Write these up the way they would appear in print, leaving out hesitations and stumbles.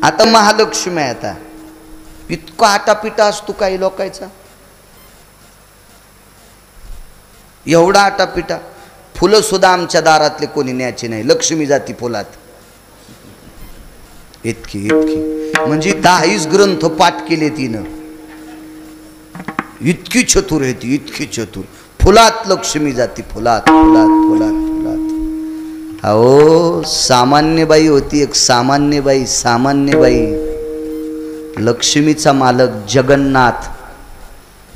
आता महालक्ष्मी आहे, आता इतका आटापिटा असतो काही लोकांचा, एवढा आटापिटा. फुलं सुद्धा आमच्या दारातले कोणी न्यायचे नाही, लक्ष्मी जाती फुलात. इतकी इतकी म्हणजे 10 ग्रंथ पाठ केले तिनं. इतकी चतुर आहे ती, इतकी चतुर. फुलात लक्ष्मी जाती, फुलात फुलात फुलात फुलात. अहो सामान्य बाई होती, एक सामान्य बाई, सामान्य बाई. लक्ष्मीचा मालक जगन्नाथ,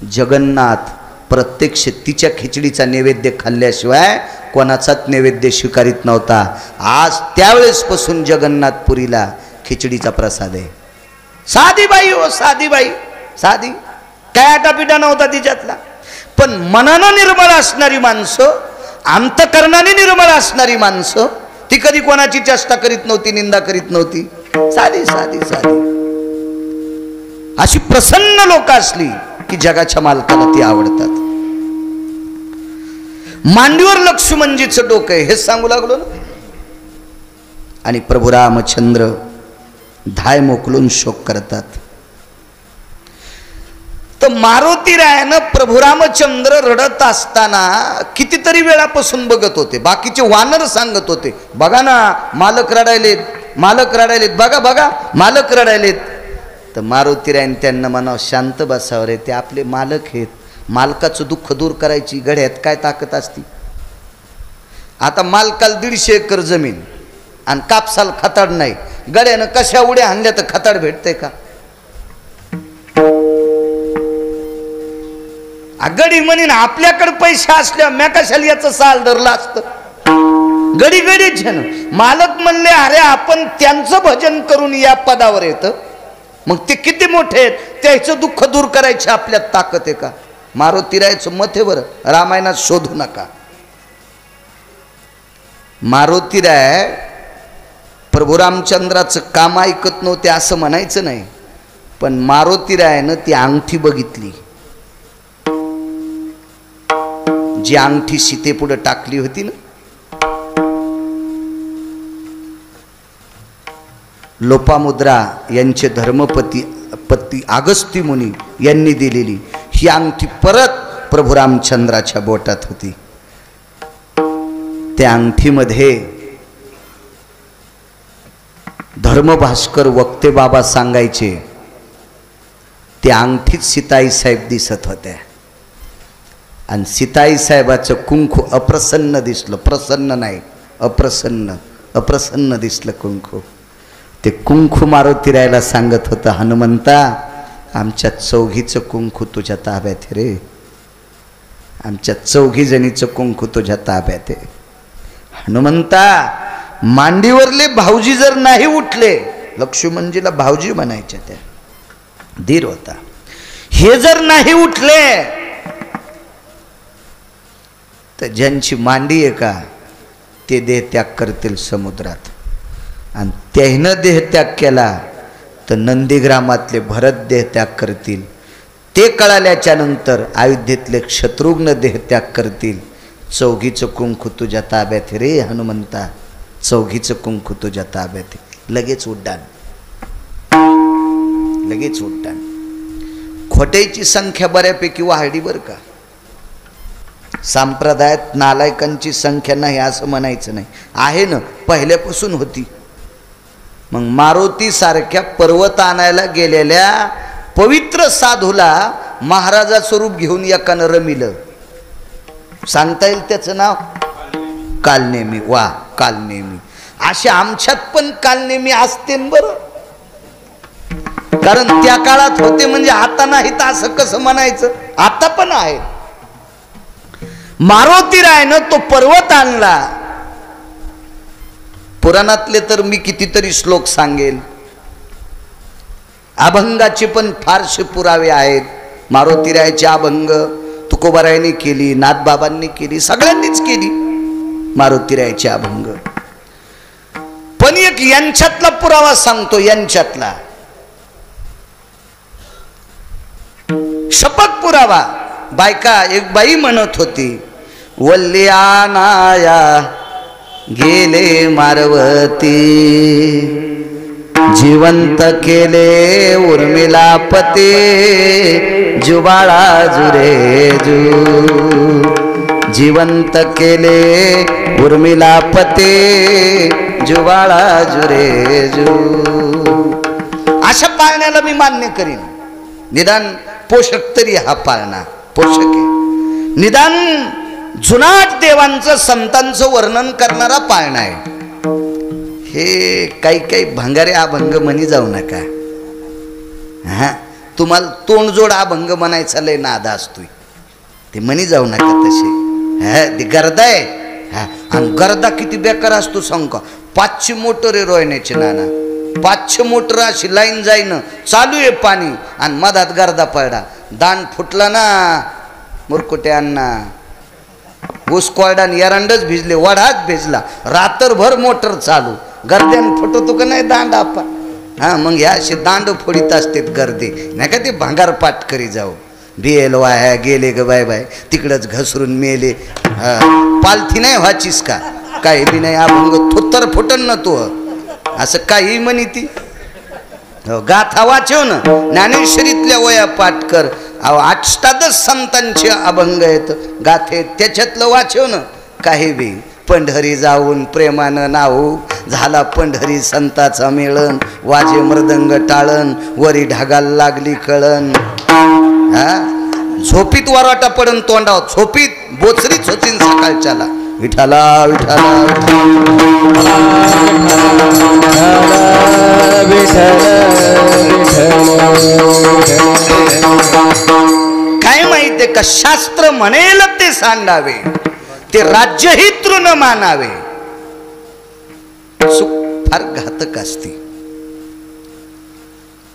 जगन्नाथ प्रत्यक्ष तिच्या खिचडीचा नैवेद्य खाल्ल्याशिवाय कोणाचाच नैवेद्य स्वीकारित नव्हता. आज त्यावेळेसपासून जगन्नाथपुरीला खिचडीचा प्रसाद आहे. साधी बाई हो, साधी बाई, साधी, काय आटापिटा नव्हता तिच्यातला. पण मनानं निर्मळ असणारी माणसं, अंतकरणाने निर्मळ असणारी माणसं, ती कधी कोणाची चेष्टा करीत नव्हती, निंदा करीत नव्हती. साधी साधी साधी अशी प्रसन्न लोक असली की जगाच्या मालकाला ती आवडतात. मांडीवर लक्ष्मणजीचं डोकं आहे हे सांगू लागलो ना. आणि प्रभू रामचंद्र धाय मोकलून शोक करतात. तर मारुती रायानं प्रभू रामचंद्र रडत असताना कितीतरी वेळापासून बघत होते. बाकीचे वानर सांगत होते, बघा ना मालक रडायलेत, मालक रडायलेत, बघा बघा मालक रडायलेत. तर मारुती रायन त्यांना म्हणावं, शांत बसावं रे, ते आपले मालक आहेत. मालकाचं दुःख दूर करायची गड्यात काय ताकद असती. आता मालकाला 150 एकर जमीन आणि कापसाला खताड नाही, गड्यानं कशा उड्या हाणल्या तर खताड भेटते का. गडी म्हणीन आपल्याकडे पैसे असल्या म्या कशाला याचं साल धरलं असतं. गडी गडीच आहे ना. मालक म्हणले अरे आपण त्यांचं भजन करून या पदावर येतं, मग ते किती मोठे आहेत, त्याचं दुःख दूर करायची आपल्यात ताकद आहे का. मारुती रायाचं मत आहे बरं, रामायणात शोधू नका. मारुती राय प्रभू रामचंद्राचं काम ऐकत नव्हते असं म्हणायचं नाही, पण मारुती रायानं ती अंगठी बघितली, जी अंगठी सीतेपुढे टाकली होती ना. लोपामुद्रा यांचे धर्मपती पती अगस्ती मुनी यांनी दिलेली ही अंगठी परत प्रभू रामचंद्राच्या बोटात होती. त्या अंगठीमध्ये धर्मभास्कर वक्ते बाबा सांगायचे, त्या अंगठीत सीताई साहेब दिसत होत्या. आणि सीताई साहेबाचं कुंकू अप्रसन्न दिसलं, प्रसन्न नाही अप्रसन्न, अप्रसन्न दिसलं कुंकू. ते कुंकू मारुती रायाला सांगत होतं, हनुमंता आमच्या चौघीचं कुंकू तुझ्या ताब्यात आहे रे, आमच्या 4 जणीचं कुंकू तुझ्या ताब्यात आहे. हनुमंता मांडीवरले भाऊजी जर नाही उठले, लक्ष्मणजीला भाऊजी म्हणायच्या, त्या धीर होता, हे जर नाही उठले तर ज्यांची मांडी आहे का ते देह त्याग करतील समुद्रात. आणि त्यानं देह त्याग केला तर नंदीग्रामातले भरत देह त्याग करतील. ते कळाल्याच्या नंतर अयोध्येतले शत्रुघ्न देह त्याग करतील. 4 कुंकू तुझ्या ताब्यात रे हनुमंता, 4 कुंकू तुझ्या ताब्यात. लगेच उड्डाण, लगेच उड्डाण. खोट्याची संख्या बऱ्यापैकी वाढली बरं का. संप्रदायात नालायकांची संख्या नाही असं म्हणायचं नाही, आहे ना, पहिल्यापासून होती. मग मारुती सारख्या पर्वत आणायला गेलेल्या पवित्र साधूला महाराजाचं रूप घेऊन एकानं रमिलं. सांगता येईल त्याचं नाव? कालनेमी. वा, कालनेमी. असे आमच्यात पण कालनेमी असते बरं, कारण त्या काळात होते म्हणजे आता नाही तर असं कसं म्हणायचं, आता पण आहे. मारुती रायनं तो पर्वत आणला. पुराणातले तर मी कितीतरी श्लोक सांगेल, अभंगाचे पण फारसे पुरावे आहेत. मारुती रायाचे अभंग तुकोबारायांनी केली, नाथबाबांनी केली, सगळ्यांनीच केली मारुती रायाचे अभंग. पण एक यांच्यातला पुरावा सांगतो, यांच्यातला शपथ पुरावा. बायका, एक बाई म्हणत होती, वल्यानाया गेले मारवती, जिवंत केले उर्मिला पते जुबाळा जुरे जू जिवंत केले उर्मिला पते जुबाळा जुरे जू अशा पाळण्याला मी मान्य करीन निदान पोषक तरी हा पाळणा पोषक आहे निदान जुनाट देवांचं संतांचं वर्णन करणारा पाळणा आहे हे काही काही भंगारे अभंग म्हणी जाऊ नका हा तुम्हाला तोंडजोड अभंग म्हणायचा लय नादा असतोय ते म्हणी जाऊ नका तसे हा ती गर्दा आहे हा आणि गर्दा किती बेकार असतो सांग का 500 मोटर आहे रोयण्याचे नाना 500 मोटर अशी लाईन जाईन चालू आहे पाणी आणि मधात गर्दा पडला दांड फुटला ना मुरकुटे अण्णा ऊस कोरडान एरंडच भिजले वडाच भिजला रात्रभर मोटर चालू गर्द्यान फुटतो का नाही दांड आपा हा मग ह्या असे दांड फोडीत असते गर्दी नाही का ते भांगार पाठ करी जाऊ बिएल वाया गेले ग बाय बाय तिकडच घसरून मेले पालथी नाही व्हाचीस का काही बी नाही अभंग थोत्तर फुटन ना तू असं काही म्हणी ती गाथा वाचव ना ज्ञानेश्वरीतल्या वया पाठ कर अष्टादश संतांचे अभंग आहेत गाथे त्याच्यातलं वाचव ना काही बी पंढरी जाऊन प्रेमानं नाहू झाला पंढरी संताचा मेळन वाजे मृदंग टाळन वरी ढगाला लागली कळन हा झोपीत वराटा पडन तोंडाव झोपीत बोचरीच होतीन सकाळच्याला विठाला विठाला काय माहितीये का शास्त्र म्हणेल ते सांडावे ते राज्यही तृण मानावे चूक फार घातक असते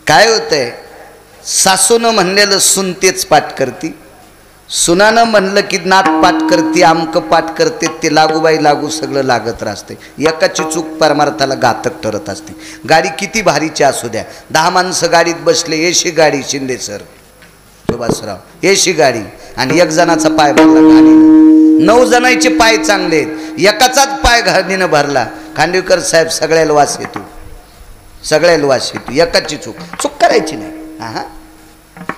काय होतंय सासूनं म्हणलेलं सुन तेच पाठ करती सुनानं म्हणलं की नात पाठ करते आमक पाठ करते ते लागूबाई लागू सगळं लागत राहते एकाची चूक परमार्थाला घातक ठरत असते गाडी किती भारीची असू द्या 10 माणसं गाडीत बसले एशी गाडी शिंदे सर सुभाषराव एशी गाडी आणि एक जणाचा पाय भरला गाडीनं 9 जणांचे पाय चांगले आहेत एकाचाच पाय गाडीनं भरला खांडेकर साहेब सगळ्याला वास येतो सगळ्याला वास येतो एकाची चूक करायची नाही हा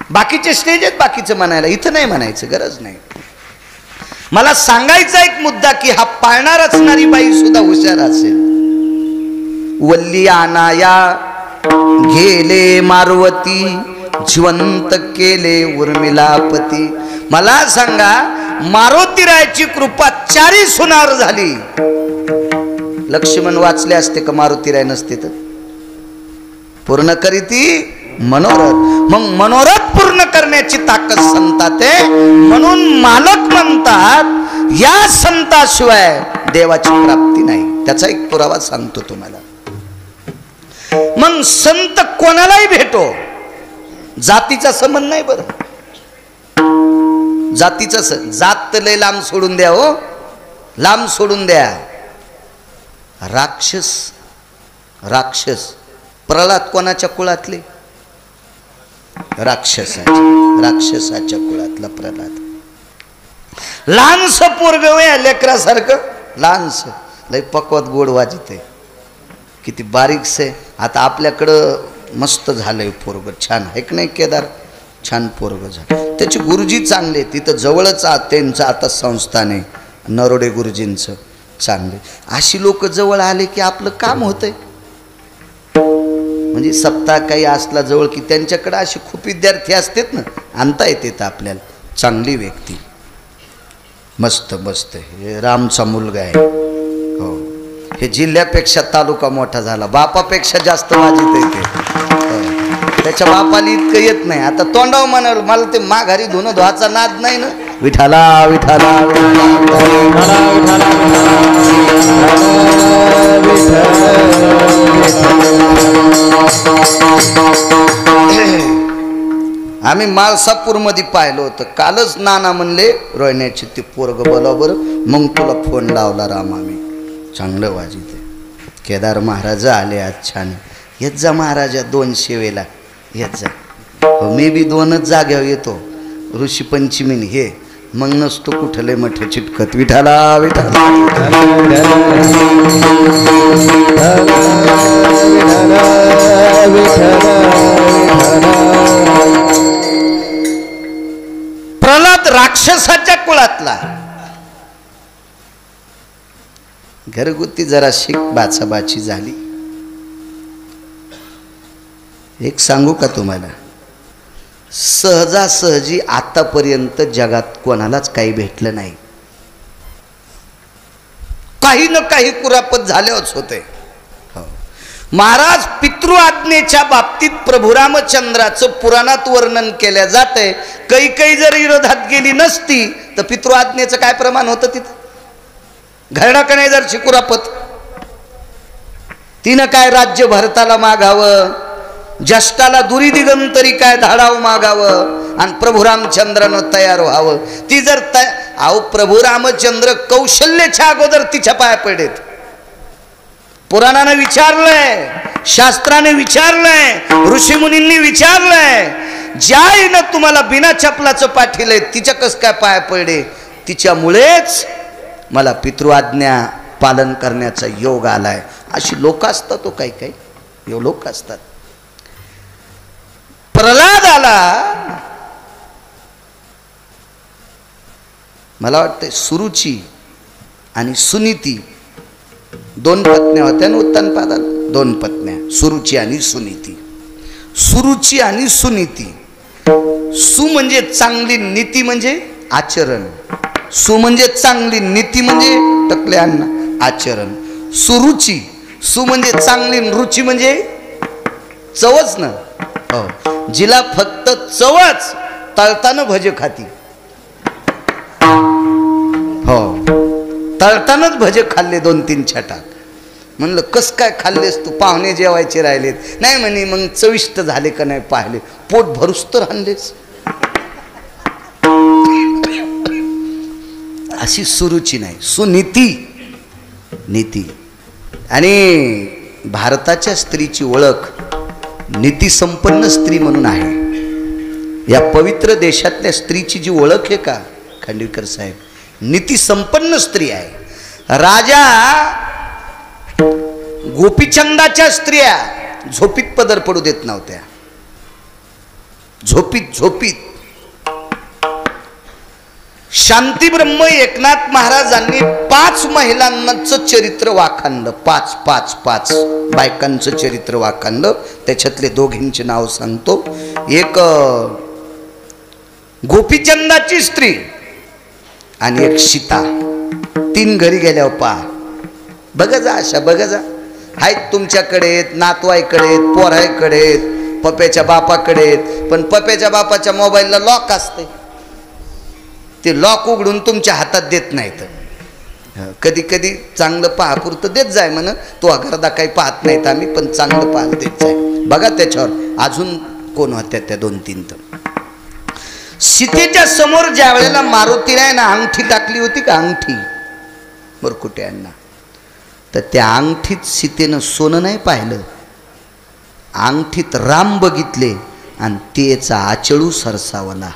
बाकीचे स्टेज आहेत बाकीचं म्हणायला इथं नाही म्हणायचं गरज नाही मला सांगायचा एक मुद्दा की हा पाळणार असणारी बाई सुद्धा हुशार असेल वल्ली आनाया गेले मारुवती जिवंत केले उर्मिलापती मला सांगा मारुतीरायाची कृपा 4 सुनार झाली लक्ष्मण वाचले असते का मारुतीराय नसते तर पूर्ण करीती मनोरथ मग मनोरथ पूर्ण करण्याची ताकद संतात आहे म्हणून मालक म्हणतात या संताशिवाय देवाची प्राप्ती नाही त्याचा एक पुरावा सांगतो तुम्हाला मग संत कोणालाही भेटो जातीचा संबंध नाही बरं जातीचा जात लय लांब सोडून द्या हो लांब सोडून द्या राक्षस प्रल्हाद कोणाच्या कुळातले राक्षसाच्या कुळातला प्रल्हाद लहानस पोरग लेकरासारखं लहानस लय पक्वत गोड वाजित आहे किती बारीकस आहे आता आपल्याकडं मस्त झालंय पोरग छान आहे की नाही केदार छान पोरग झालं त्याची गुरुजी चांगले तिथं जवळच त्यांचं आता संस्थान आहे नरोडे गुरुजींचं चांगले अशी लोक जवळ आले की आपलं काम होतंय म्हणजे सप्ताह काही असला जवळ की त्यांच्याकडे असे खूप विद्यार्थी असतात ना आणता येते आपल्याला चांगली व्यक्ती मस्त मस्त हे रामचा मुलगा आहे हो हे जिल्ह्यापेक्षा तालुका मोठा झाला बापापेक्षा जास्त वाजित आहे ते त्याच्या बापाला इतकं येत नाही आता तोंडाव म्हणाल मला ते माघारी धुणं धुवाचा नाद नाही ना विठाला विठाला आम्ही माळसापूरमध्ये पाहिलं होतं कालच नाना म्हणले रोयण्याचे ते पोरग बोलाव बरं मग तुला फोन लावला राम आम्ही चांगलं वाजित आहे केदार महाराज आले आज छान येत जा महाराजा 2 शेवेला येत जा हो मी बी 2च जाग्यावर येतो ऋषी पंचमीन हे मग नसतो कुठले मठ चिटकत विठाला विठाला प्रल्हाद राक्षसाच्या कुळातला, घरगुती जरा शिक बाचाबाची झाली. एक सांगू का तुम्हाला, सहजासहजी आतापर्यंत जगात कोणालाच काही भेटलं नाही. काही न काही कुरापत झाल्याच होते. महाराज पितृ आज्ञेच्या बाबतीत प्रभू रामचंद्राचं पुराणात वर्णन केल्या जातंय. काही जर विरोधात गेली नसती तर पितृ आज्ञेचं काय प्रमाण होतं तिथं? घरडा का नाही जर कुरापत, तिनं काय राज्य भरताला मागावं, ज्येष्ठाला दुरी दिगंतरी काय धाडावं मागावं आणि प्रभू रामचंद्रानं तयार व्हावं. ती जर अहो प्रभू रामचंद्र कौशल्याच्या अगोदर तिच्या पाया पडेत. पुराणानं विचारलंय, शास्त्राने विचारलंय, ऋषीमुनींनी विचारलंय, ज्याईनं तुम्हाला बिना चपलाचं पाठीलंय तिच्या कस काय पाया पडे? तिच्यामुळेच मला पितृआज्ञा पालन करण्याचा योग आलाय. अशी लोक असतात, तो काही लोक असतात. प्रल्हादाला मला वाटतं सुरुची आणि सुनीती दोन पत्न्या होत्या ना उत्तानपादात, दोन पत्न्या सुरुची आणि सुनीती. सुरुची आणि सुनीती, सु म्हणजे चांगली, नीती म्हणजे आचरण. सु म्हणजे चांगली, नीती म्हणजे टकले अन्न आचरण. सुरुची, सु म्हणजे चांगली, रुची म्हणजे चवच ना. हो, जिला फक्त चवच, तळताना भजे खाती. हो, तळतानाच भजे खाल्ले 2-3 छटाक. म्हणलं कस काय खाल्लेस तू? पाहुणे जेवायचे राहिलेत. नाही म्हणे, मग चविष्ट झाले का नाही पाहिले, पोट भरूस तर आणलेस. अशी सुरुची नाही, सुनीती, नीती. आणि भारताच्या स्त्रीची ओळख नीती संपन्न स्त्री म्हणून आहे. या पवित्र देशातल्या स्त्रीची जी ओळख आहे का खांडविकर साहेब, नीती संपन्न स्त्री आहे. राजा गोपीचंदाच्या स्त्रिया झोपीत पदर पडू देत नव्हत्या. झोपीत शांती ब्रह्म एकनाथ महाराजांनी 5 महिलांचं चरित्र वाखाणलं. 5 बायकांचं चरित्र वाखाणलं. त्याच्यातले दोघींचे नाव सांगतो. एक गोपीचंदाची स्त्री आणि एक सीता. 3 घरी गेल्यावर पहा, बघा जा, अशा बघा जा. आहेत तुमच्याकडे, नातवाईकडे, पोराईकडे, पप्याच्या बापाकडे. पण पप्याच्या बापाच्या मोबाईलला लॉक असते, ते लॉक उघडून तुमच्या हातात देत नाहीत. कधी कधी चांगलं पहा पुरतं देत जाय म्हण. तो अगरदा काही पाहत नाहीत आम्ही, पण चांगलं पाहत देत जाय. बघा त्याच्यावर अजून कोण होत्या त्या 2-3. तर सीतेच्या समोर ज्या वेळेला मारुतीने ना अंगठी टाकली होती का, अंगठी मुरकुट्यांना, तर त्या अंगठीत सीतेनं सोनं नाही पाहिलं, अंगठीत राम बघितले आणि तेचा आचळू सरसावला.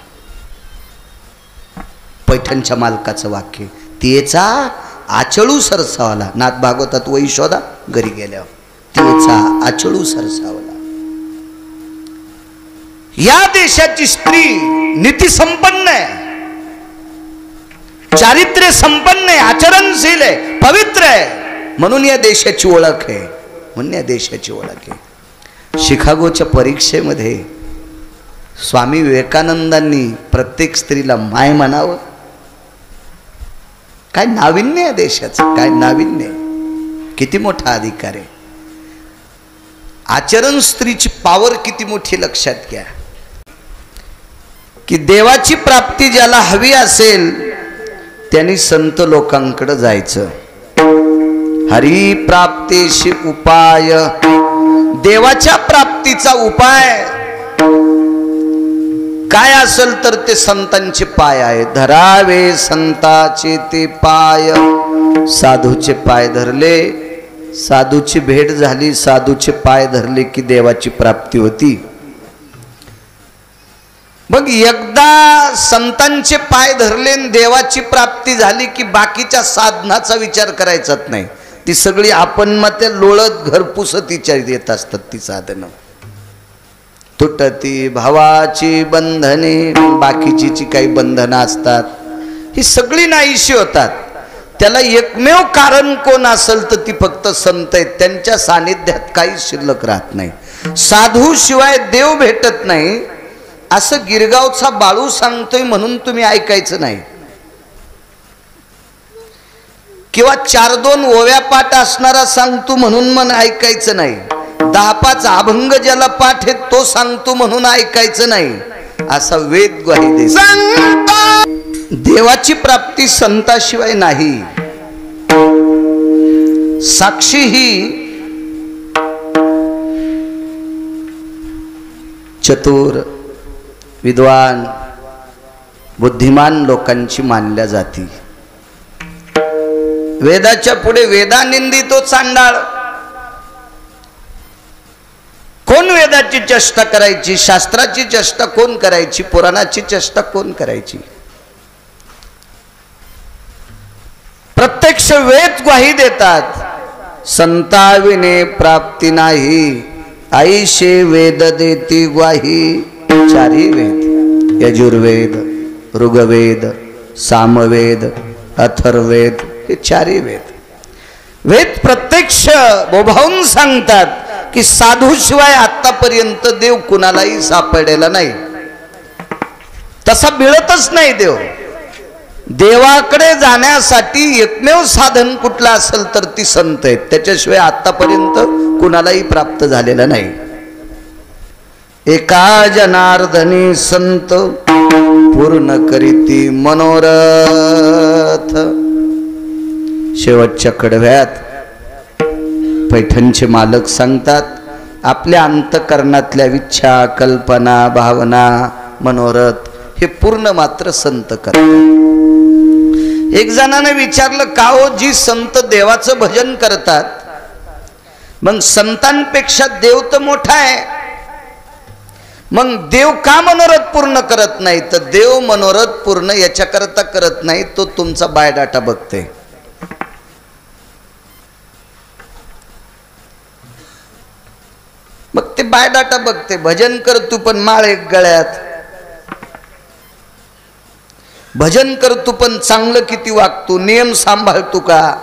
पैठणच्या मालकाचं वाक्य, तेचा आचळू सरसावला. नाथ भागवतात वही शोधा घरी गेल्यावर, तेचा आचळू सरसावला. या देशाची स्त्री नीती संपन्न आहे, चारित्र्य संपन्न आहे, आचरणशील आहे, पवित्र आहे. म्हणून या देशाची ओळख आहे. म्हणून या देशाची ओळख आहे. शिकागोच्या परीक्षेमध्ये स्वामी विवेकानंदांनी प्रत्येक स्त्रीला माय म्हणावं. काय नाविन्य आहे देशाचं, काय नाविन्य, किती मोठा अधिकार आहे. आचरण स्त्रीची पावर किती मोठी लक्षात घ्या. की देवाची प्राप्ती ज्याला हवी असेल त्यांनी संत लोकांकडे जायचं. हरी प्राप्तीशी उपाय, देवाच्या प्राप्तीचा उपाय काय असेल तर ते संतांचे पाय आहे. धरावे संताचे ते पाय. साधूचे पाय धरले, साधूची भेट झाली, साधूचे पाय धरले की देवाची प्राप्ती होती. मग एकदा संतांचे पाय धरले देवाची प्राप्ती झाली की बाकीच्या साधनाचा विचार करायचाच नाही. ती सगळी आपण मग लोळत घरपुसतीच्या येत असतात ती साधनं. तुटती भावाची बंधने, बाकीची जी काही बंधनं असतात ही सगळी नाहीशी होतात. त्याला एकमेव कारण कोण असेल तर ती फक्त संत आहेत. त्यांच्या सानिध्यात काही शिल्लक राहत नाही. साधू शिवाय देव भेटत नाही असं गिरगावचा बाळू सांगतोय म्हणून तुम्ही ऐकायचं नाही. किंवा 4-2 ओव्या पाठ असणारा सांगतो म्हणून मन ऐकायचं नाही. 10-5 अभंग ज्याला पाठ आहे तो सांगतो म्हणून ऐकायचं नाही. असा वेद ग्वाही देतो. देवाची प्राप्ती संताशिवाय नाही. साक्षी ही चतुर विद्वान बुद्धिमान लोकांची मानल्या जाती. वेदाच्या पुढे वेदानिंदी तो चांडाळ. कोण वेदाची चेष्टा करायची, शास्त्राची चेष्टा कोण करायची, पुराणाची चेष्टा कोण करायची. प्रत्यक्ष वेद ग्वाही देतात. संताविने प्राप्ती नाही, आईशे वेद देती ग्वाही. 4 वेद, यजुर्वेद, ऋग्वेद, सामवेद, अथर्ववेद, हे 4 वेद. वेद प्रत्यक्ष बोभावून सांगतात की साधू शिवाय आतापर्यंत देव कुणालाही सापडलेला नाही. तसा मिळतच नाही देव. देवाकडे जाण्यासाठी एकमेव साधन कुठलं असेल तर ती संत आहेत. त्याच्याशिवाय आतापर्यंत कुणालाही प्राप्त झालेला नाही. एका जनार्दनी संत पूर्ण करीती मनोरथ. शेवटच्या कडव्यात पैठणचे मालक सांगतात आपल्या अंतकरणातल्या इच्छा, कल्पना, भावना, मनोरथ हे पूर्ण मात्र संत करतात. एक जणाने विचारलं का हो, जी संत देवाचं भजन करतात मग संतांपेक्षा देव तर मोठा आहे, मग देव का मनोरथ पूर्ण करत नाही. तर देव मनोरथ पूर्ण याच्याकरता करत नाही, तो तुमचा बायोडाटा बघते. मग ते बायोडाटा बघते. भजन कर तू पण माळ एक गळ्यात, भजन कर तू पण चांगलं किती वागतो, नियम सांभाळतो का,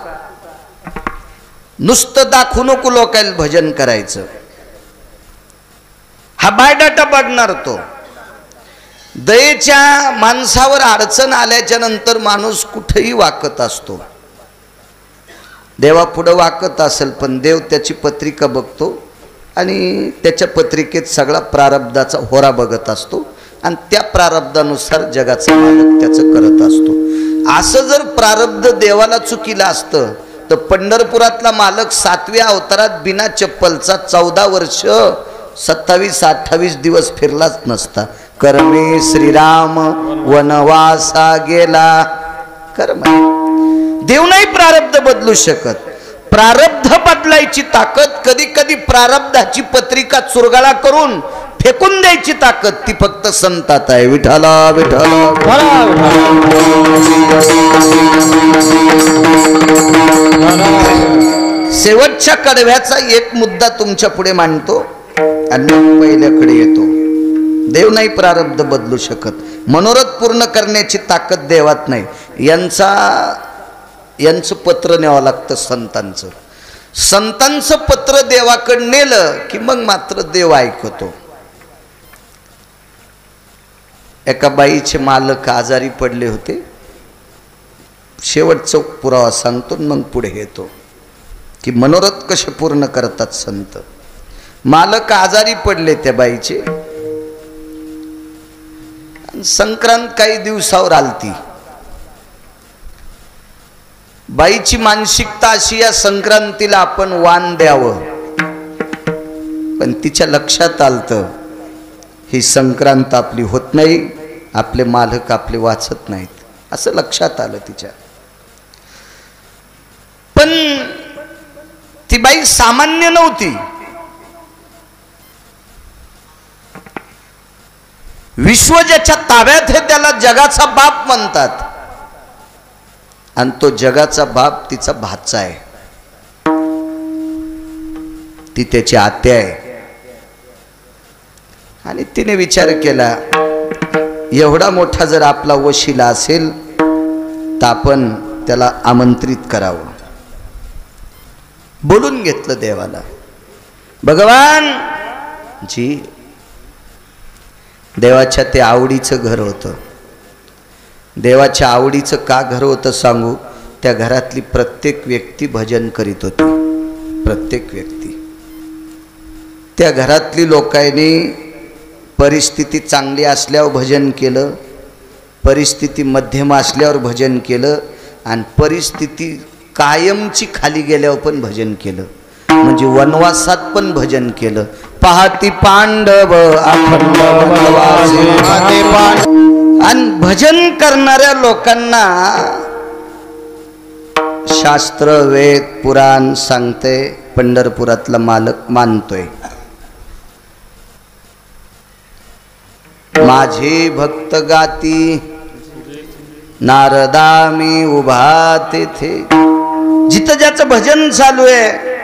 नुसतं दाखवू नको लोकांना भजन करायचं. हा बायोडाटा बघणार तो. दयेच्या माणसावर अडचण आल्याच्या नंतर माणूस कुठेही वाकत असतो. देवापुढं वाकत असेल पण देव त्याची पत्रिका बघतो आणि त्याच्या पत्रिकेत सगळा प्रारब्धाचा होरा बघत असतो आणि त्या प्रारब्धानुसार जगाचा मालक त्याचं करत असतो. असं जर प्रारब्ध देवाला चुकीला असतं तर पंढरपुरातला मालक 7व्या अवतारात बिना चप्पलचा 14 वर्ष 27-28 दिवस फिरलाच नसता. कर्मे श्रीराम वनवासा गेला. कर्म देव नाही प्रारब्ध बदलू शकत. प्रारब्ध बदलायची ताकद, कधी कधी प्रारब्धाची पत्रिका चुरगाळा करून फेकून द्यायची ताकद ती फक्त संतात आहे. विठाला विठाला. शेवटच्या कडव्याचा एक मुद्दा तुमच्या पुढे मांडतो आणि पहिल्याकडे येतो. देव नाही प्रारब्ध बदलू शकत. मनोरथ पूर्ण करण्याची ताकद देवात नाही. यांचं पत्र न्यावं लागतं संतांचं. संतांचं पत्र देवाकडे नेलं की मग मात्र देव ऐकतो. एका बाईचे मालक आजारी पडले होते. शेवटचा पुरावा सांगतो मग पुढे येतो की मनोरथ कसे पूर्ण करतात संत. मालक आजारी पडले त्या बाईचे. संक्रांत काही दिवसावर आलती. बाईची मानसिकता अशी या संक्रांतीला आपण वाण द्यावं, पण तिच्या लक्षात आलतं ही संक्रांत आपली होत नाही, आपले मालक आपले वाचत नाहीत, असं लक्षात आलं तिच्या. पण ती बाई सामान्य नव्हती. विश्व ज्याच्या ताब्यात आहे त्याला जगाचा बाप म्हणतात, आणि तो जगाचा बाप तिचा भाचा आहे, ती त्याची आत्या आहे. आणि तिने विचार केला, एवढा मोठा जर आपला वशिला असेल तर आपण त्याला आमंत्रित करावं. बोलून घेतलं देवाला. भगवान जी, देवाच्या ते आवडीचं घर होतं. देवाच्या आवडीचं का घर होतं सांगू? त्या घरातली प्रत्येक व्यक्ती भजन करीत होती. प्रत्येक व्यक्ती. त्या घरातली लोकांनी परिस्थिती चांगली असल्यावर भजन केलं, परिस्थिती मध्यम असल्यावर भजन केलं, आणि परिस्थिती कायमची खाली गेल्यावर पण भजन केलं. म्हणजे वनवासात पण भजन केलं. पाहती पांडव अखंड वनवासी. आणि भजन करणाऱ्या लोकांना शास्त्र वेद पुराण सांगते, पंढरपुरातला मालक मानतोय. माझे भक्त गाती नारदा मी उभा तेथे. जिथं ज्याचं भजन चालू आहे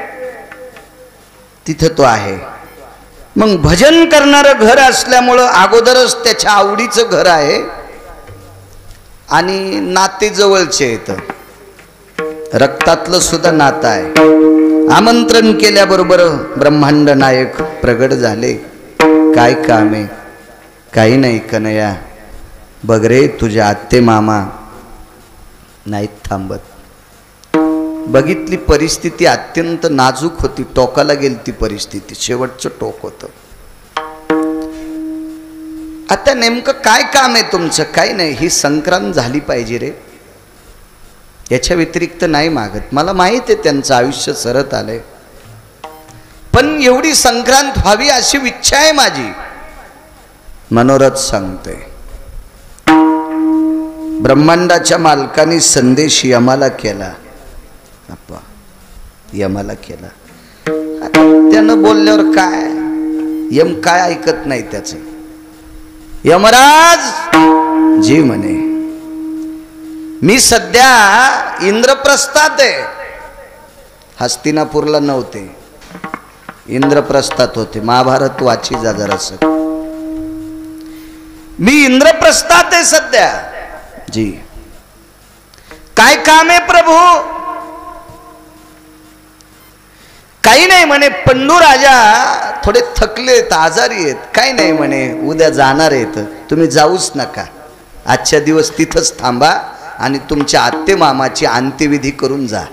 तिथं तो आहे. मग भजन करणारं घर असल्यामुळं अगोदरच त्याच्या आवडीचं घर आहे, आणि नाते जवळचे येतं, रक्तातलं सुद्धा नातं आहे. आमंत्रण केल्याबरोबर ब्रह्मांड नायक प्रगट झाले. काय काम आहे? काही नाही कन्हैया, बघ रे तुझ्या आत्ते मामा नाहीत थांबत. बघितली परिस्थिती अत्यंत नाजूक होती, टोकाला गेली ती परिस्थिती, शेवटचं टोक होतं. आता नेमकं काय काम आहे तुमचं? काही नाही, ही संक्रांत झाली पाहिजे रे, याच्या व्यतिरिक्त नाही मागत. मला माहित आहे त्यांचं आयुष्य सरत आलंय, पण एवढी संक्रांत व्हावी अशी इच्छा आहे माझी. मनोरथ सांगते. ब्रह्मांडाच्या मालकाने संदेश यमाला केला. अप्पा यमाला केला. आता त्यानं बोलल्यावर काय, यम काय ऐकत नाही त्याचं. यमराज जी म्हणे, मी सध्या इंद्रप्रस्थात आहे. हस्तिनापूरला नव्हते, इंद्रप्रस्थात होते. महाभारत वाची जा जरासं. मी इंद्रप्रस्थात आहे सध्या. जी, काय काम आहे प्रभू? काही नाही म्हणे, पंडू राजा थोडे थकलेत, आजारी आहेत. काही नाही म्हणे, उद्या जाणार आहेत, तुम्ही जाऊच नका. आजच्या दिवस तिथंच थांबा आणि तुमच्या आत्ते मामाची अंत्यविधी करून जा.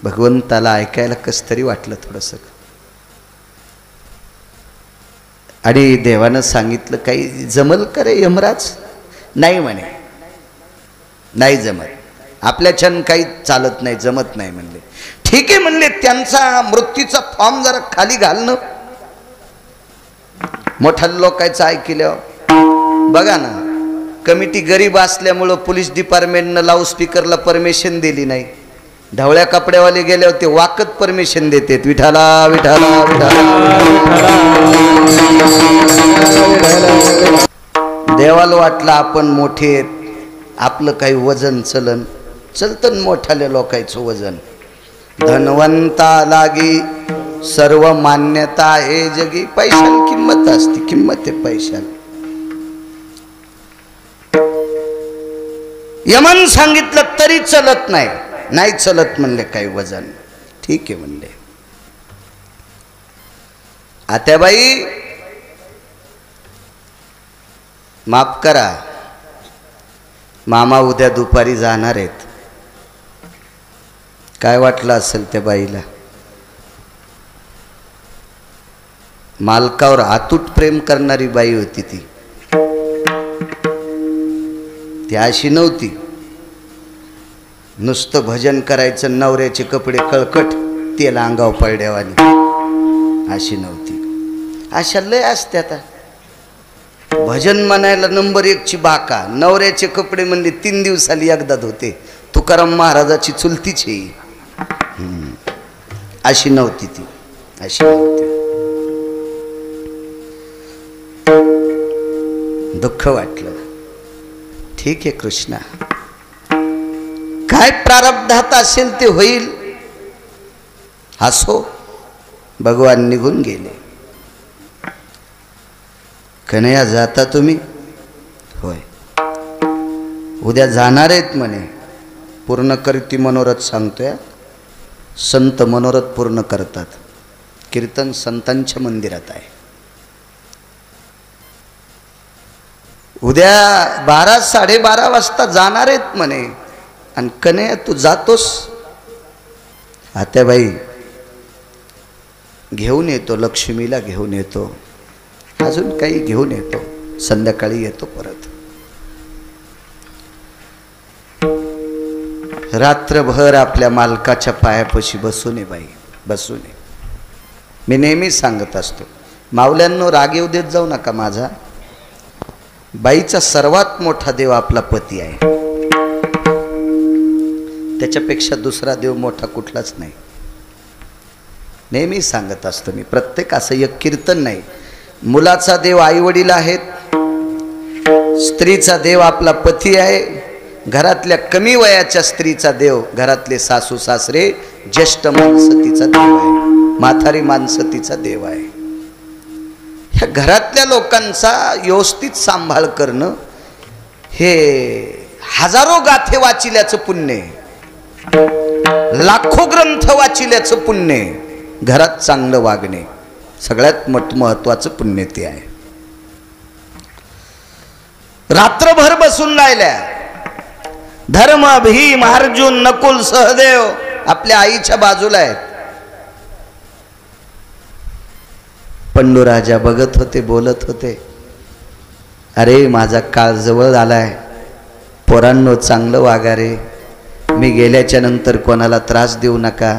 भगवंताला ऐकायला कस तरी वाटलं थोडंसं. आणि देवानं सांगितलं, काही जमल का रे यमराज? नाही म्हणे, नाही जमत, आपल्याच्यानं काही चालत नाही, जमत नाही म्हणले. ठीक आहे म्हणले, त्यांचा मृत्यूचा फॉर्म जरा खाली घालणं. मोठ्या लोकांचं ऐकलं बघा ना, कमिटी गरीब असल्यामुळं पोलीस डिपार्टमेंटनं लाऊडस्पीकरला परमिशन दिली नाही. ढवळ्या कपड्यावाले गेल्यावर ते वाकत परमिशन देतात, विठाला विठाला विठाला. देवाला वाटलं आपण मोठे आहेत, आपलं काही वजन चलतं मोठ्याल्या लोकांचं वजन. धनवंता लागी सर्व मान्यता आहे जगी. पैशाला किंमत असते, किंमत आहे पैशाला. यमन सांगितलं तरी चलत नाही. नाही चलत म्हणले, काही वजन. ठीक आहे म्हणले. आत्याबाई माफ करा, मामा उद्या दुपारी जाणार आहेत. काय वाटलं असेल त्या बाईला? मालकावर अतूट प्रेम करणारी बाई होती ती. ती अशी नव्हती नुसतं भजन करायचं, नवऱ्याचे कपडे कळकट, तेल अंगाव पडल्यावानी. अशी नव्हती. अशा लय असते. आता भजन म्हणायला नंबर 1 ची बाका. नवऱ्याचे कपडे म्हणले 3 दिवसाली एकदा धुते. तुकाराम महाराजाची चुलतीची. अशी नव्हती ती, अशी नव्हती. दुःख वाटलं. ठीक आहे कृष्णा, काय प्रारब्धात असेल ते होईल. हसो. भगवान निघून गेले. कन्हैया जाता तुम्ही? होय. उद्या जाणार आहेत म्हणे. पूर्ण करती मनोरथ सांगतोय. संत मनोरथ पूर्ण करतात. कीर्तन संतांच्या मंदिरात आहे. उद्या 12-12:30 वाजता जाणार आहेत म्हणे. आणि कन्हैया तू जातोस? आत्याबाई घेऊन येतो, लक्ष्मीला घेऊन येतो, अजून काही घेऊन येतो, संध्याकाळी येतो परत. रात्रभर आपल्या मालकाच्या पायापाशी बसू नये बाई, बसू नये. मी नेहमी सांगत असतो, मावल्यांनो राग येऊ देत जाऊ नका माझा. बाईचा सर्वात मोठा देव आपला पती आहे. त्याच्यापेक्षा दुसरा देव मोठा कुठलाच नाही. नेहमी सांगत असतो मी. प्रत्येक असं एक कीर्तन नाही. मुलाचा देव आई वडील आहेत, स्त्रीचा देव आपला पती आहे, घरातल्या कमी वयाच्या स्त्रीचा देव घरातले सासू सासरे, ज्येष्ठ माणसतीचा देव आहे, म्हातारी माणसतीचा देव आहे. ह्या घरातल्या लोकांचा व्यवस्थित सांभाळ करणं हे हजारो गाथे वाचिल्याचं पुण्य आहे, लाखो ग्रंथ वाचिल्याचं पुण्य आहे. घरात चांगलं वागणे सगळ्यात महत्वाचं पुण्य ते आहे. रात्रभर बसून राहिल्या. धर्म, भीम, अर्जुन, नकुल, सहदेव आपल्या आईच्या बाजूला आहेत. पंडूराजा बघत होते, बोलत होते, अरे माझा काळ जवळ आलाय, पोरांनो चांगलं वागा रे, मी गेल्याच्या नंतर कोणाला त्रास देऊ नका,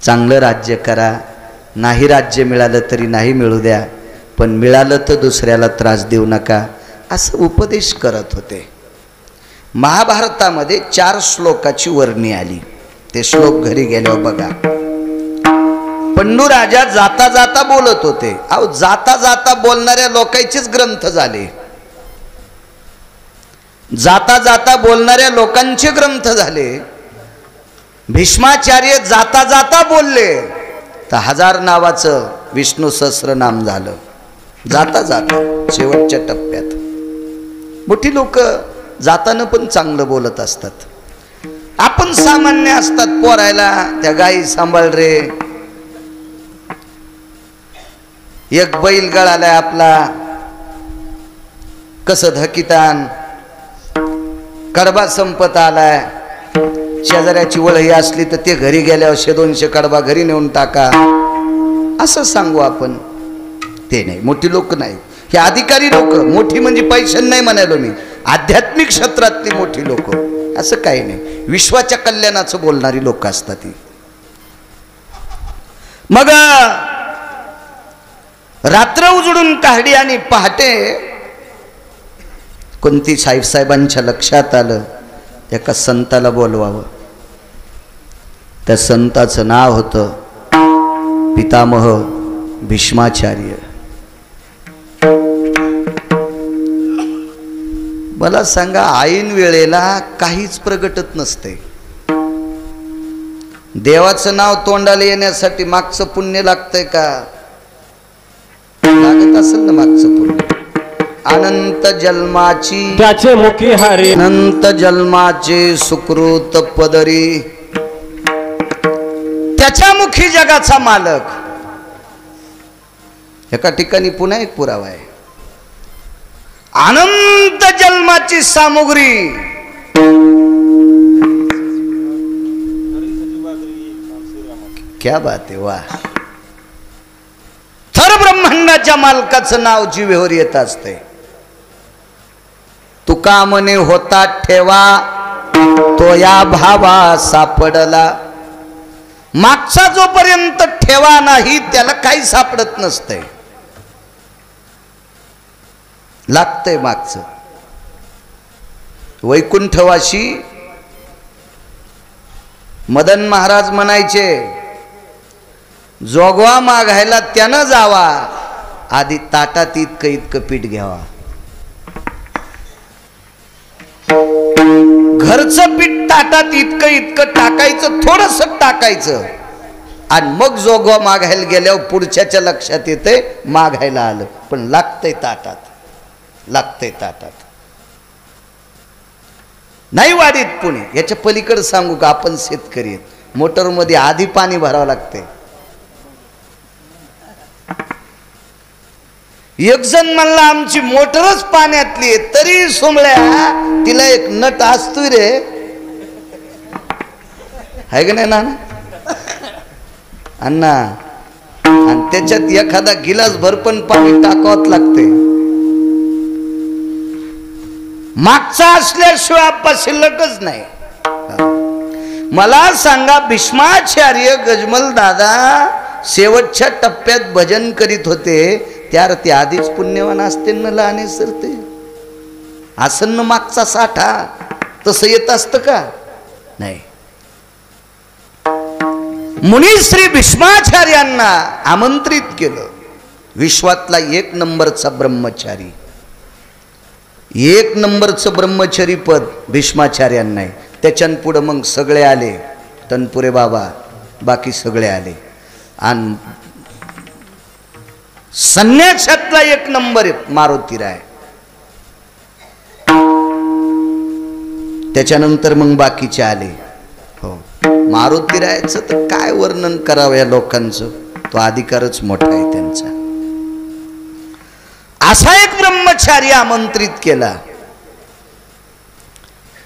चांगलं राज्य करा, नाही राज्य मिळालं तरी नाही मिळू द्या, पण मिळालं तर दुसऱ्याला त्रास देऊ नका, असं उपदेश करत होते. महाभारतामध्ये 4 श्लोकाची वर्णी आली. ते श्लोक घरी गेल्यावर बघा. पंडूराजा जाता जाता बोलत होते. अहो जाता जाता बोलणाऱ्या लोकांचेच ग्रंथ झाले, जाता जाता बोलणाऱ्या लोकांचे ग्रंथ झाले. भीष्माचार्य जाता जाता बोलले तर 1000 नावाचं विष्णू सहस्रनाम झालं. जाता जाता शेवटच्या टप्प्यात. मोठी लोक जाताना पण चांगलं बोलत असतात. आपण सामान्य असतात, पोरायला त्या गाई सांभाळ रे, एक बैल गळालाय आपला, कसं धकितान, कडबा संपत आलाय, शेजाऱ्याची वळही असली तर ते घरी गेल्यावर 100-200 कडबा घरी नेऊन टाका, असं सांगू आपण. ते नाही, मोठी लोक नाही, हे अधिकारी लोक. मोठी म्हणजे पैशाने नाही म्हणालो मी, आध्यात्मिक क्षेत्रातली मोठी लोक. असं काही नाही, विश्वाच्या कल्याणाचं बोलणारी लोक असतात ती. मग रात्र उजडून काढली आणि पहाटे कोणती साहेबांच्या लक्षात आलं एका संताला बोलवावं. त्या संताचं नाव होतं पितामह भीष्माचार्य. मला सांगा, ऐन वेळेला काहीच प्रगटत नसते. देवाचं नाव तोंडाला येण्यासाठी मागचं पुण्य लागतंय का? लागत असेल ना मागचं पुण्य. अनंत जन्माची त्याचे मुखी हरी, अनंत जन्माचे सुकृत पदरी, त्याच्या मुखी जगाचा मालक. एका ठिकाणी पुन्हा एक पुरावा आहे. अनंत जन्माची सामुग्री, क्या बात आहे, वा. थर ब्रह्मांडाच्या मालकाचं नाव जिभेवर येत असते. तुका मने होता ठेवा, तो या भावा सापडला. मागचा जोपर्यंत ठेवा नाही त्याला काही सापडत नसते, लागतंय मागचं. वैकुंठवाशी मदन महाराज म्हणायचे, जोगवा मागायला त्यानं जावा, आधी ताटात इतकं इतकं पीठ घ्यावा. घरचं पीठ ताटात इतकं इतकं टाकायचं, थोडंसं टाकायचं, आणि मग जोगवा मागायला गेल्यावर पुढच्याच्या लक्षात येतंय मागायला आलं, पण लागतंय ताटात, लागतंय ताटात. नाही वाढीत पुणे. याच्या पलीकडे सांगू का, आपण शेतकरी आहेत, मोटरमध्ये आधी पाणी भरावं लागतंय. एक जण म्हणला आमची मोटरच पाण्यातली आहे, तरी सोमळ्या तिला एक नट असतोय रे, आहे का नाही ना अण्णा, आणि त्याच्यात एखादा गिलास भर पण पाणी टाकावंच लागते. मागचा असल्याशिवाय आप्पा शिल्लकच नाही. मला सांगा, भीष्माचार्य गजमल दादा शेवटच्या टप्प्यात भजन करीत होते, त्यावर ते आधीच पुण्यवान असते न लहाने सर, ते आसन्न मागचा साठा तसं येत असतं का? नाही. मुनिश्री भीष्माचार्यांना आमंत्रित केलं. विश्वातला एक नंबरचा ब्रह्मचारी, एक नंबरचं ब्रह्मचारी पद भीष्माचार्यांना आहे. त्याच्यान पुढं मग सगळे आले, तनपुरे बाबा, बाकी सगळे आले. आणि संन्यासातला एक नंबर आहे मारुतीराय. त्याच्यानंतर मग बाकीचे आले. हो, मारुतीरायाचं तर काय वर्णन करावं या लोकांचं, तो अधिकारच मोठा आहे त्यांचा. असा एक ब्रह्मचारी आमंत्रित केला,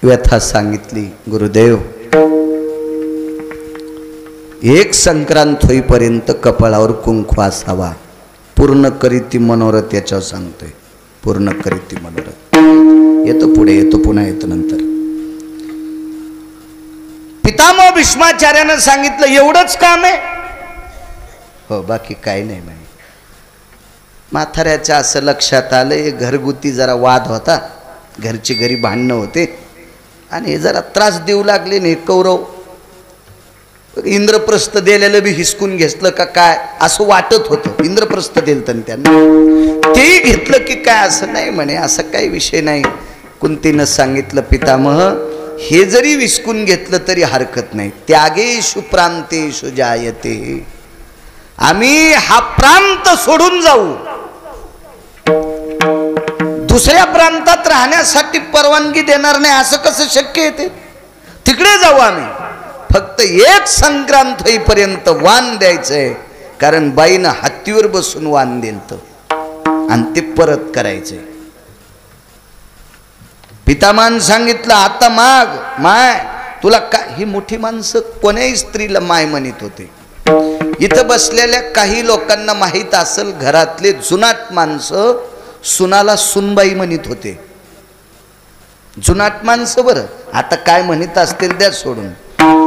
व्यथा सांगितली. गुरुदेव, एक संक्रांत होईपर्यंत कपाळावर कुंकू असावा, पूर्ण करीती मनोरथ. याच्यावर सांगतोय, पूर्ण करीती मनोरथ. येतो पुढे, येतो पुन्हा येतो नंतर. पितामह भीष्माचार्यानं सांगितलं एवढंच काम आहे? हो, बाकी काही नाही म्हणे. म्हाताऱ्याच्या असं लक्षात आलं, घरगुती जरा वाद होता, घरची घरी भांडणं होते, आणि हे जरा त्रास देऊ लागले. ने कौरव इंद्रप्रस्थ दिलेलं बी हिसकून घेतलं का काय असं वाटत होतं. इंद्रप्रस्थ दिलं तर त्यांना तेही घेतलं की काय, असं नाही म्हणे, असं काही विषय नाही. कुंतीनं सांगितलं, पितामह, हे जरी विसकून घेतलं तरी हरकत नाही. त्यागेषु प्रांतेषु जायते, आम्ही हा प्रांत सोडून जाऊ, दुसऱ्या प्रांतात राहण्यासाठी परवानगी देणार नाही. असं कसं शक्य आहे? ते तिकडे जाऊ आम्ही, फक्त एक संक्रांत होईपर्यंत वाण द्यायचंय, कारण बाईनं हत्तीवर बसून वाण दिलं आणि ते परत करायचंय. पितामहान सांगितलं, आता माग माय तुला का. ही मोठी माणसं कोण्याही स्त्रीला माय म्हणत होते. इथं बसलेल्या काही लोकांना माहीत असेल, घरातले जुनाट माणसं सुनाला सुनबाई म्हणत होते. जुनाट माणसं बरं, आता काय म्हणत असतील द्या सोडून,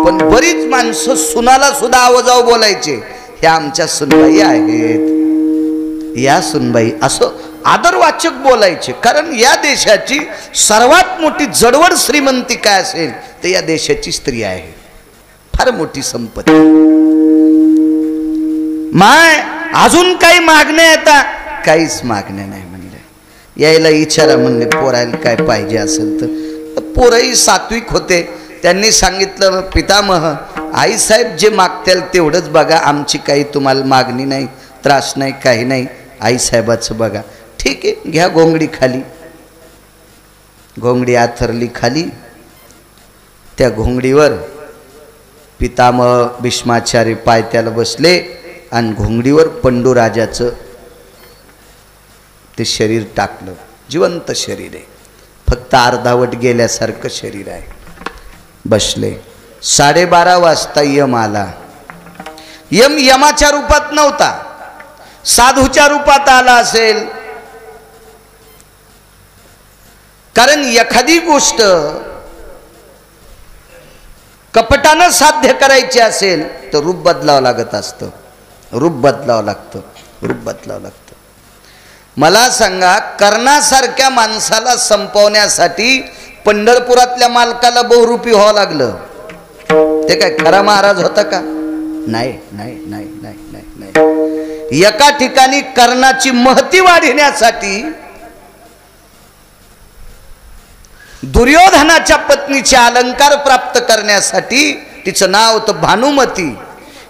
पण बरीच माणसं सुनाला सुद्धा आवाजाव बोलायचे, ह्या आमच्या सुनबाई आहेत, या सुनबाई, असं आदरवाचक बोलायचे. कारण या देशाची सर्वात मोठी जडवड श्रीमंती काय असेल तर या देशाची स्त्री आहे. फार मोठी संपत्ती. माय अजून काही मागण्या येतात? काहीच मागण्या नाही म्हणले. यायला इच्छाला म्हणले, पोरायला काय पाहिजे असेल तर. पोरही सात्विक होते. त्यांनी सांगितलं, पितामह, आईसाहेब जे मागतील तेवढंच बघा, आमची काही तुम्हाला मागणी नाही, त्रास नाही, काही नाही, आईसाहेबाचं बघा. ठीक आहे, घ्या घोंगडी खाली. घोंगडी आथरली खाली. त्या घोंगडीवर पितामह भीष्माचार्य पायथ्याला बसले आणि घोंगडीवर पंडूराजाचं ते शरीर टाकलं. जिवंत शरीर आहे, फक्त अर्धावट गेल्यासारखं शरीर आहे. बसले. 12:30 वाजता यम आला. यमाच्या रूपात नव्हता, साधूच्या रूपात आला असेल. कारण एखादी गोष्ट कपटानं साध्य करायची असेल तर रूप बदलावं लागत असतं, रूप बदलावं लागतं, रूप बदलावं लागतं. मला सांगा, कर्णासारख्या माणसाला संपवण्यासाठी पंढरपुरातल्या मालकाला बहुरूपी व्हावं लागलं. ते काय खरा महाराज होता का? नाही नाही नाही नाही नाही नाही. एका ठिकाणी कर्णाची महती वाढविण्यासाठी दुर्योधनाच्या पत्नीचे अलंकार प्राप्त करण्यासाठी, तिचं नाव होतं भानुमती,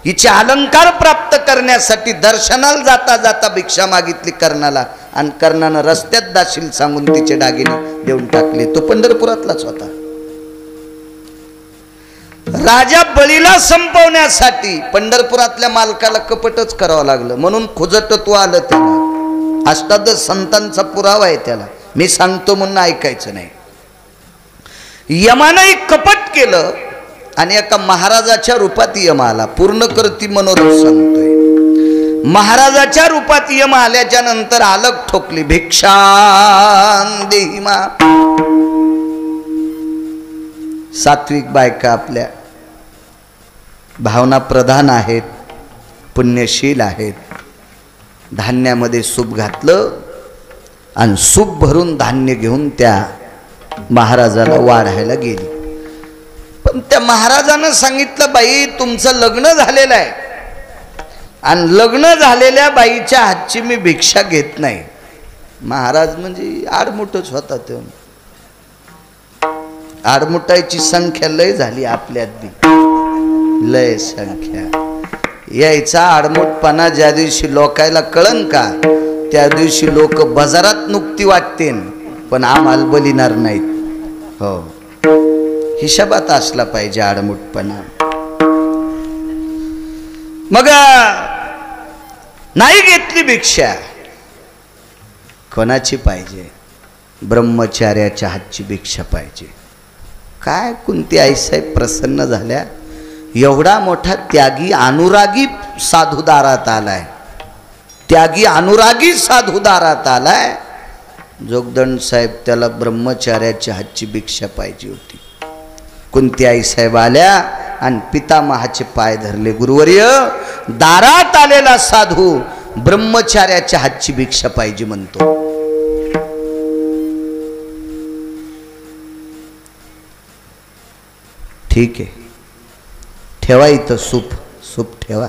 हिचे अलंकार प्राप्त करण्यासाठी दर्शनाला जाता जाता भिक्षा मागितली कर्णाला, आणि कर्णानं रस्त्यात दाशील सांगून तिचे दागिने देऊन टाकले. तो पंढरपुरातलाच होता. राजा बळीला संपवण्यासाठी पंढरपुरातल्या मालकाला कपटच करावं लागलं, म्हणून खुजटत्व आलं त्याला. अष्टादश संतांचा पुरावा आहे त्याला. मी सांगतो म्हणून ऐकायचं नाही. यमानं एक कपट केलं आणि एका महाराजाच्या रूपात यम आला. पूर्ण करती मनोरथ सांगतोय. महाराजाच्या रूपात यम आल्याच्या नंतर आलक ठोकली, भिक्षां देहि मा. सात्विक बायका आपल्या भावना प्रधान आहेत, पुण्यशील आहेत. धान्यामध्ये सूप घातलं आणि सूप भरून धान्य घेऊन त्या महाराजाला वाढायला गेली. पण त्या महाराजानं सांगितलं, बाई तुमचं लग्न झालेलं आहे आणि लग्न झालेल्या बाईच्या हातची मी भिक्षा घेत नाही. महाराज म्हणजे आडमुठच होता तो. आडमुठायची संख्या लय झाली आपल्यात बी, लय संख्या. यायचा आडमुठपणा ज्या दिवशी लोकायला कळन का त्या दिवशी लोक बाजारात नुकती वाटतेन, पण आम्हाला बलिणार नाहीत. हो, हिशोबात असला पाहिजे आडमुठपणा. मग नाही घेतली भिक्षा. कोणाची पाहिजे? ब्रह्मचार्याच्या हातची भिक्षा पाहिजे. काय कुंती आईसाहेब प्रसन्न झाल्या. एवढा मोठा त्यागी अनुरागी साधू दारात आलाय, त्यागी अनुरागी साधू दारात आलाय. जोगदंड साहेब त्याला ब्रह्मचार्याच्या हातची भिक्षा पाहिजे होती. कुंती आईसाहेब आल्या आणि पितामहाचे पाय धरले. गुरुवर्य, दारात आलेला साधू ब्रह्मचार्याच्या हातची भिक्षा पाहिजे म्हणतो. ठीक आहे, ठेवा इथं सूप, सूप ठेवा,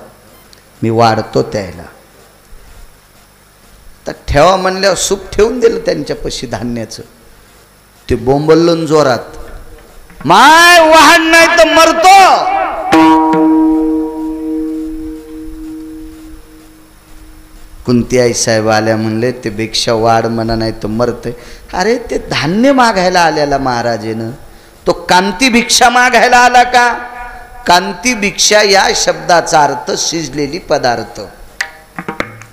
मी वाढतो त्याला. तर ठेवा म्हणल्यावर सूप ठेवून दिलं त्यांच्यापाशी धान्याचं. ते बोंबलून जोरात, माय वाहन नाही तर मरतो. कुंती आई साहेब आल्या म्हणले, ते भिक्षा वाढ म्हणा नाही तर मरते. अरे ते धान्य मागायला आल्याला महाराजेनं, तो कांती भिक्षा मागायला आला का? कांती भिक्षा या शब्दाचा अर्थ शिजलेली पदार्थ.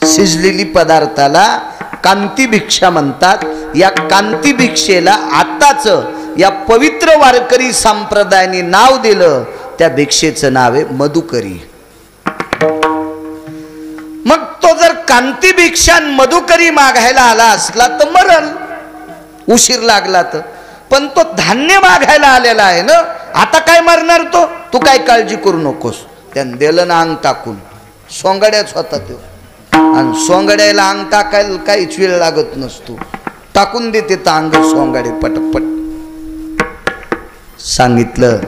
शिजलेली पदार्थाला कांती भिक्षा म्हणतात. या कांती भिक्षेला आताच या पवित्र वारकरी संप्रदायाने नाव दिलं. त्या भिक्षेचं नाव आहे मधुकरी. मग तो जर कांती भिक्षा मधुकरी मागायला आला असला तर मरल, उशीर लागला तर. पण तो धान्य मागायला आलेला आहे ना, आता काय मरणार तो? तू काय काळजी करू नकोस. त्यानं दिलं ना अंग टाकून. सोंगाड्याच होता तो, आणि सोंगाड्याला अंग टाकायला काहीच वेळ लागत नसतो. टाकून देते तर अंग सोंगाडे पटपट. सांगितलं,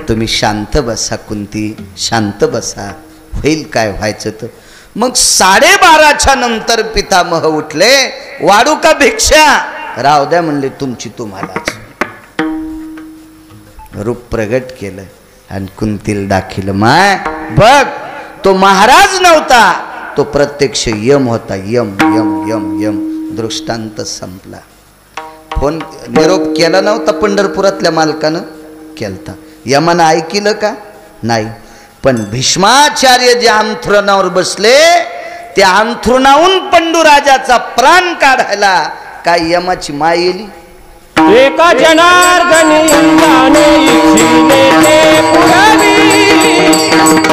तुम्ही शांत बसा कुंती, शांत बसा, होईल काय व्हायचं तर. मग 12:30च्या नंतर पितामह उठले. वाढू का भिक्षा? राव द्या म्हणले, तुमची तुम्हालाच. रूप प्रगट केलं आणि कुंतीला दाखिलं, माय बघ, तो महाराज नव्हता, तो प्रत्यक्ष यम होता. यम यम यम यम. दृष्टांत संपला. फोन निरोप केला नव्हता पंढरपुरातल्या मालकानं, केलता. यमानं ऐकिलं का? नाही. पण भीष्माचार्य जे अंथरुणावर बसले, त्या अंथरुणाहून पंडूराजाचा प्राण काढायला काय यमाची माय येली? एका जनार्दनी जाणे इच्छिले ते पुरावी,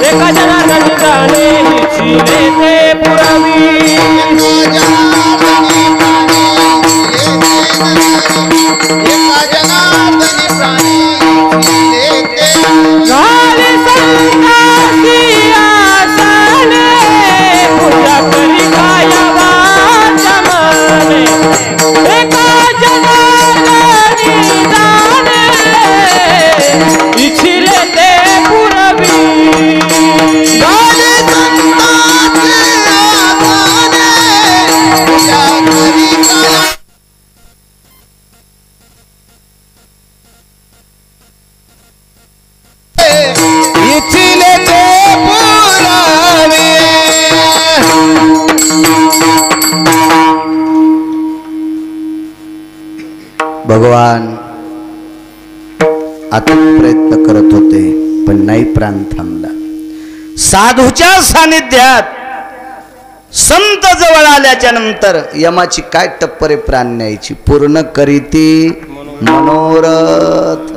एका जनार्दनी जाणे इच्छिले ते पुरावी. एका जनार्दनी प्राणी इच्छिले ते झाले संतासी आसने, पूजा करी खायावा जमाने. एका जनार्दनी जाणे इच्छिले ते पुरावी. भगवान अथक प्रयत्न करत होते पण नाही प्राण थांबला. साधूच्या सानिध्यात संत जवळ आल्याच्या नंतर यमाची काय टप्परे प्राण न्यायची. पूर्ण करीती मनोरथ.